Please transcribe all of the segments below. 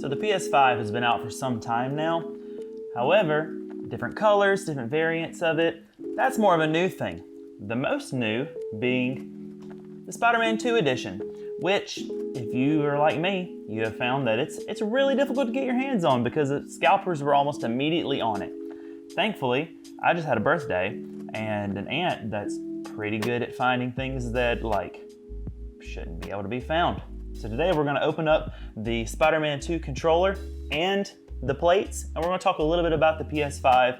So the PS5 has been out for some time now. However, different colors, different variants of it, that's more of a new thing. The most new being the Spider-Man 2 edition, which, if you are like me, you have found that it's really difficult to get your hands on because the scalpers were almost immediately on it. Thankfully, I just had a birthday and an aunt that's pretty good at finding things that shouldn't be able to be found. So today we're gonna open up the Spider-Man 2 controller and the plates, and we're gonna talk a little bit about the PS5,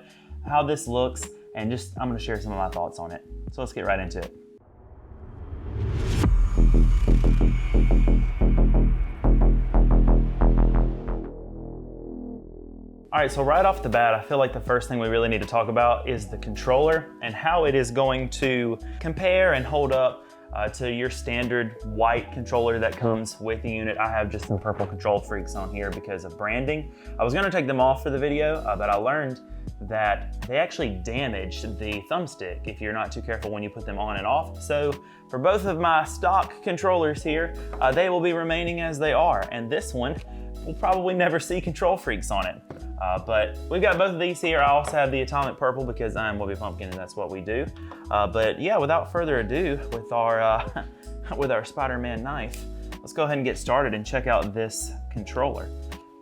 how this looks, and I'm gonna share some of my thoughts on it. So let's get right into it. All right, so right off the bat, I feel like the first thing we really need to talk about is the controller and how it is going to compare and hold up to your standard white controller that comes with the unit. I have just some purple Control Freaks on here because of branding. I was gonna take them off for the video, but I learned that they actually damage the thumbstick if you're not too careful when you put them on and off. So for both of my stock controllers here, they will be remaining as they are. And this one will probably never see Control Freaks on it. But we've got both of these here. I also have the Atomic Purple because I'm Wubby Pumpkin and that's what we do. But yeah, without further ado, with our Spider-Man knife, let's go ahead and get started and check out this controller.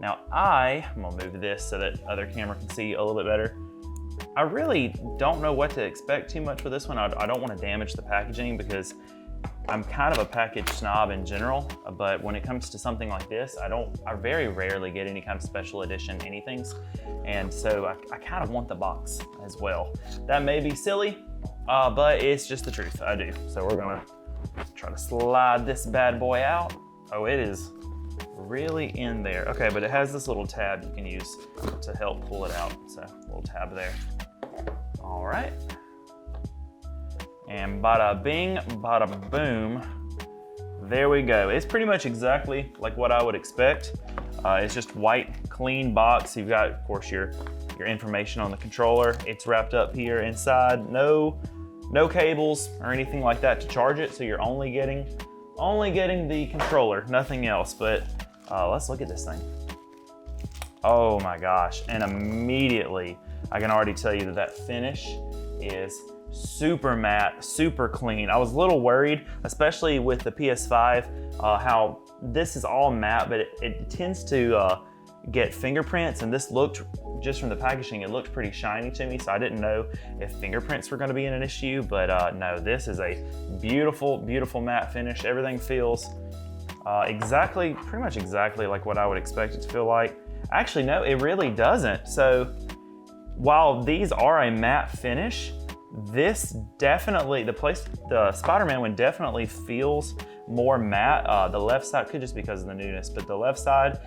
Now I'm gonna move this so that other camera can see a little bit better. I really don't know what to expect too much for this one. I don't want to damage the packaging because I'm kind of a package snob in general, but when it comes to something like this, I very rarely get any kind of special edition anythings. And so I kind of want the box as well. That may be silly, but it's just the truth, I do. So we're gonna try to slide this bad boy out. Oh, it is really in there. Okay, but it has this little tab you can use to help pull it out. So a little tab there. All right. And bada bing, bada boom, there we go. It's pretty much exactly like what I would expect. It's just white, clean box. You've got, of course, your information on the controller. It's wrapped up here inside. No cables or anything like that to charge it. So you're only getting the controller, nothing else. But let's look at this thing. Oh my gosh! And immediately, I can already tell you that finish is super matte, super clean. I was a little worried, especially with the PS5, how this is all matte, but it tends to get fingerprints, and this looked, just from the packaging, it looked pretty shiny to me, so I didn't know if fingerprints were gonna be an issue, but no, this is a beautiful, beautiful matte finish. Everything feels pretty much exactly like what I would expect it to feel like. Actually, no, it really doesn't. So while these are a matte finish, this definitely, the Spider-Man one definitely feels more matte. The left side, could just because of the newness, but the left side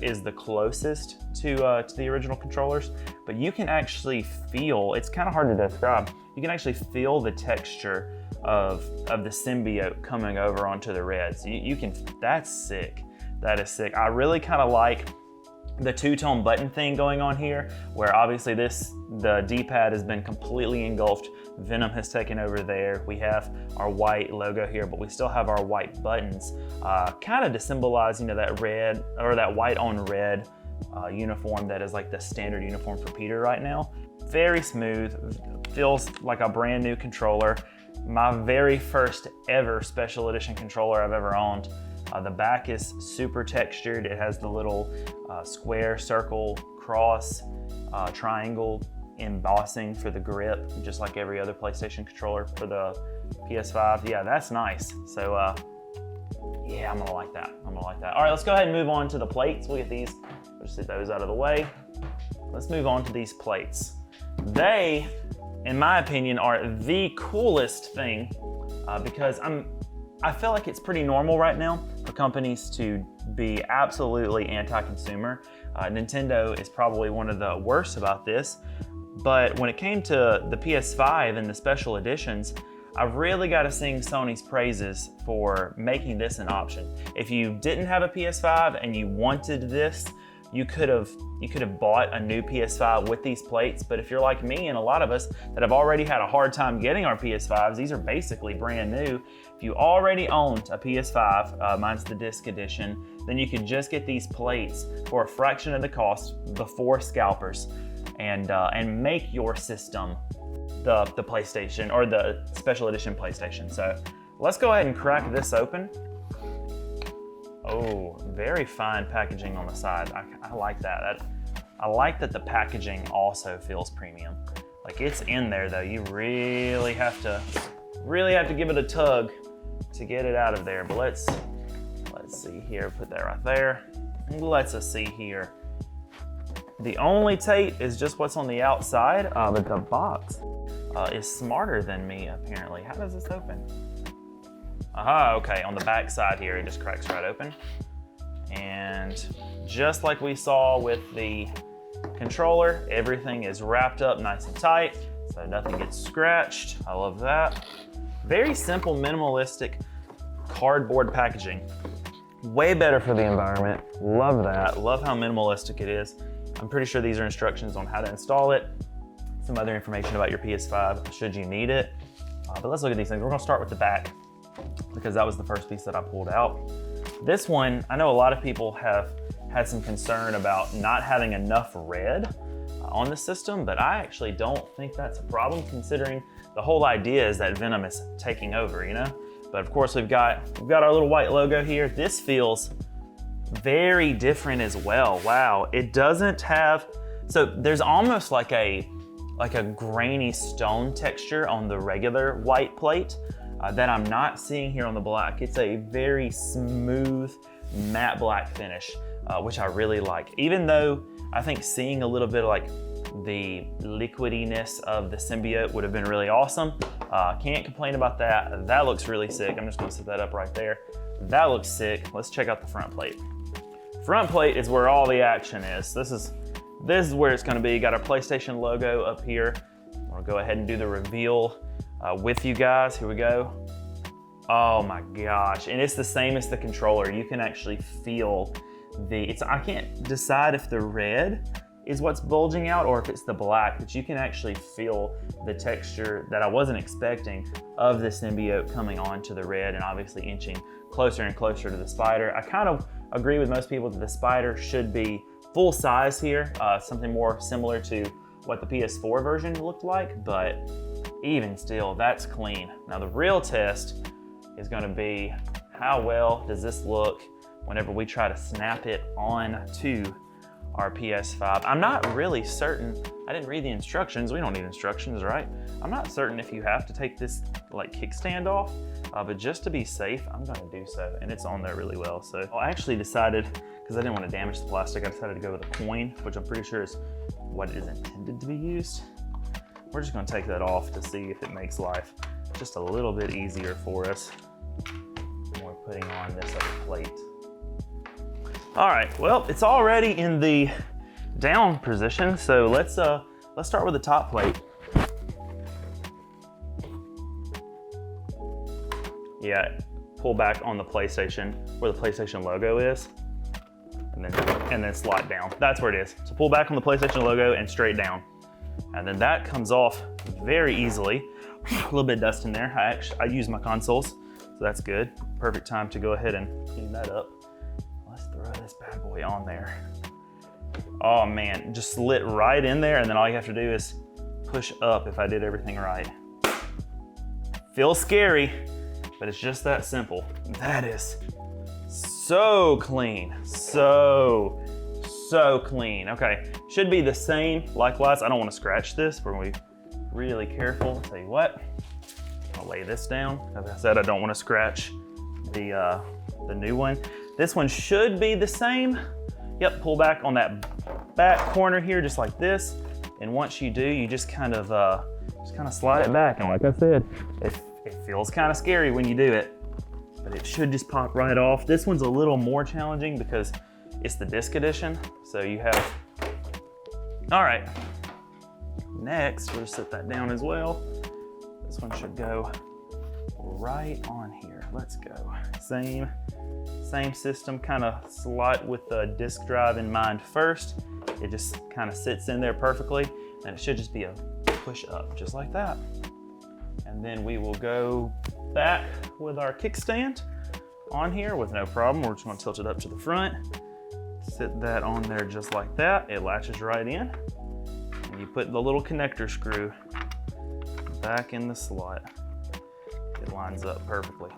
is the closest to the original controllers. But you can actually feel, it's kind of hard to describe, you can actually feel the texture of the symbiote coming over onto the red. So you can, that's sick. That is sick. I really kind of like the two-tone button thing going on here, where obviously the D-pad has been completely engulfed. Venom has taken over there. We have our white logo here, but we still have our white buttons, kind of to symbolize, that red, or that white on red uniform that is like the standard uniform for Peter right now. Very smooth, feels like a brand new controller. My very first ever special edition controller I've ever owned. The back is super textured. It has the little square, circle, cross, triangle embossing for the grip, just like every other PlayStation controller for the PS5. Yeah, that's nice. So yeah, I'm gonna like that. All right, let's go ahead and move on to the plates. We'll get these, we'll just get those out of the way. Let's move on to these plates. They, in my opinion, are the coolest thing because I feel like it's pretty normal right now for companies to be absolutely anti-consumer. Nintendo is probably one of the worst about this, but when it came to the PS5 and the special editions, I've really got to sing Sony's praises for making this an option. If you didn't have a PS5 and you wanted this, you could have bought a new PS5 with these plates, but if you're like me and a lot of us that have already had a hard time getting our PS5s, these are basically brand new. If you already owned a PS5, mine's the disc edition, then you could just get these plates for a fraction of the cost before scalpers and make your system the PlayStation or the special edition PlayStation. So let's go ahead and crack this open. Oh, very fine packaging on the side. I like that. I like that the packaging also feels premium. Like it's in there though. You really have to give it a tug to get it out of there. But let's see here. Put that right there. Let's see here. The only tape is just what's on the outside, but the box is smarter than me apparently. How does this open? Aha, okay, on the back side here, it just cracks right open. And just like we saw with the controller, everything is wrapped up nice and tight, so nothing gets scratched. I love that. Very simple, minimalistic cardboard packaging. Way better for the environment. Love that. Love how minimalistic it is. I'm pretty sure these are instructions on how to install it. Some other information about your PS5 should you need it. But let's look at these things. We're gonna start with the back, because that was the first piece that I pulled out. This one, I know a lot of people have had some concern about not having enough red on the system, but I actually don't think that's a problem considering the whole idea is that Venom is taking over, you know? But of course we've got our little white logo here. This feels very different as well. Wow, it doesn't have, so there's almost like a grainy stone texture on the regular white plate. That I'm not seeing here on the black. It's a very smooth matte black finish, which I really like. Even though I think seeing a little bit of like the liquidiness of the symbiote would have been really awesome. Can't complain about that. That looks really sick. I'm just gonna set that up right there. That looks sick. Let's check out the front plate. Front plate is where all the action is. This is where it's gonna be. Got our PlayStation logo up here. I'm gonna go ahead and do the reveal with you guys. Here we go. Oh my gosh, and it's the same as the controller. You can actually feel I can't decide if the red is what's bulging out or if it's the black, but you can actually feel the texture that I wasn't expecting of the symbiote coming onto the red and obviously inching closer and closer to the spider. I kind of agree with most people that the spider should be full size here, something more similar to what the PS4 version looked like, but even still, that's clean. Now the real test is gonna be how well does this look whenever we try to snap it on to our PS5. I'm not really certain, I didn't read the instructions. We don't need instructions, right? I'm not certain if you have to take this like kickstand off, but just to be safe, I'm gonna do so, and it's on there really well. So I actually decided, because I didn't want to damage the plastic, I decided to go with a coin, which I'm pretty sure is what it is intended to be used. We're just gonna take that off to see if it makes life just a little bit easier for us when we're putting on this other plate. All right, well, it's already in the down position, so let's start with the top plate. Yeah, pull back on the PlayStation where the PlayStation logo is, and then slide down. That's where it is. So pull back on the PlayStation logo and straight down. And then that comes off very easily. A little bit of dust in there. I use my consoles, so that's good. Perfect time to go ahead and clean that up. Let's throw this bad boy on there. Oh man, just slid right in there, and then all you have to do is push up if I did everything right. Feels scary, but it's just that simple. That is so clean, so clean. Okay, should be the same. Likewise, I don't want to scratch this. We're going to be really careful. I'll tell you what, I'll lay this down. As I said, I don't want to scratch the new one. This one should be the same. Yep, pull back on that back corner here, just like this. And once you do, you just kind of slide it back. And like I said, it feels kind of scary when you do it, but it should just pop right off. This one's a little more challenging because it's the disc edition. So you have, all right. Next, we'll set that down as well. This one should go right on here. Let's go. Same Same system, kind of slot with the disk drive in mind first. It just kind of sits in there perfectly, and it should just be a push up, just like that. And then we will go back with our kickstand on here with no problem. We're just gonna tilt it up to the front, sit that on there just like that. It latches right in, and you put the little connector screw back in the slot. It lines up perfectly.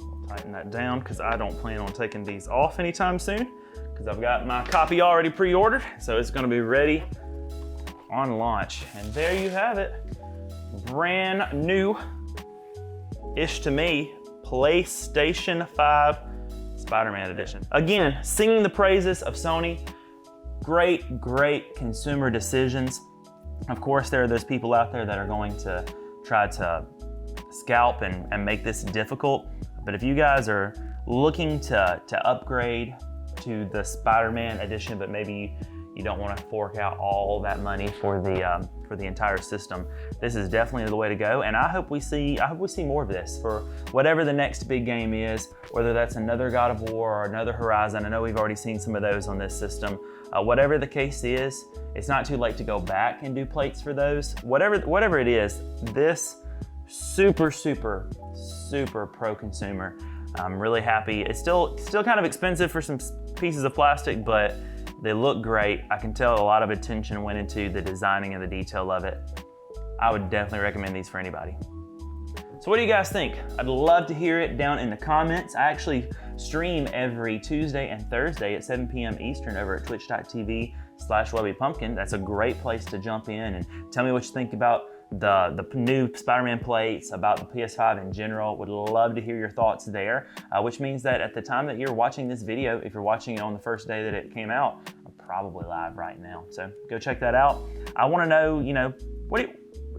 We'll tighten that down because I don't plan on taking these off anytime soon because I've got my copy already pre-ordered, so it's gonna be ready on launch. And there you have it. Brand new-ish to me, PlayStation 5 Spider-Man edition. Again, singing the praises of Sony. Great, great consumer decisions. Of course, there are those people out there that are going to try to scalp and make this difficult. But if you guys are looking to upgrade to the Spider-Man edition, but maybe you don't want to fork out all that money for the entire system, this is definitely the way to go. And I hope we see more of this for whatever the next big game is, whether that's another God of War or another Horizon. I know we've already seen some of those on this system. Whatever the case is, it's not too late to go back and do plates for those. Whatever it is, this super pro-consumer. I'm really happy. It's still kind of expensive for some pieces of plastic, but they look great. I can tell a lot of attention went into the designing and the detail of it. I would definitely recommend these for anybody. So what do you guys think? I'd love to hear it down in the comments. I actually stream every Tuesday and Thursday at 7 p.m. Eastern over at twitch.tv/WebbyPumpkin. That's a great place to jump in and tell me what you think about the new Spider-Man plates, about the PS5 in general. Would love to hear your thoughts there, which means that at the time that you're watching this video, if you're watching it on the first day that it came out, I'm probably live right now. So go check that out. I want to know,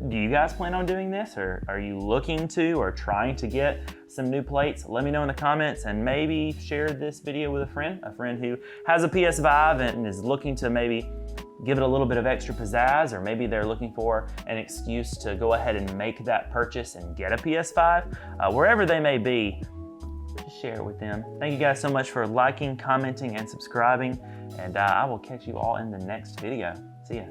do you guys plan on doing this, or are you looking to or trying to get some new plates? Let me know in the comments, and maybe share this video with a friend who has a PS5 and is looking to maybe give it a little bit of extra pizzazz, or maybe they're looking for an excuse to go ahead and make that purchase and get a PS5. Wherever they may be, just share it with them. Thank you guys so much for liking, commenting, and subscribing, and I will catch you all in the next video. See ya.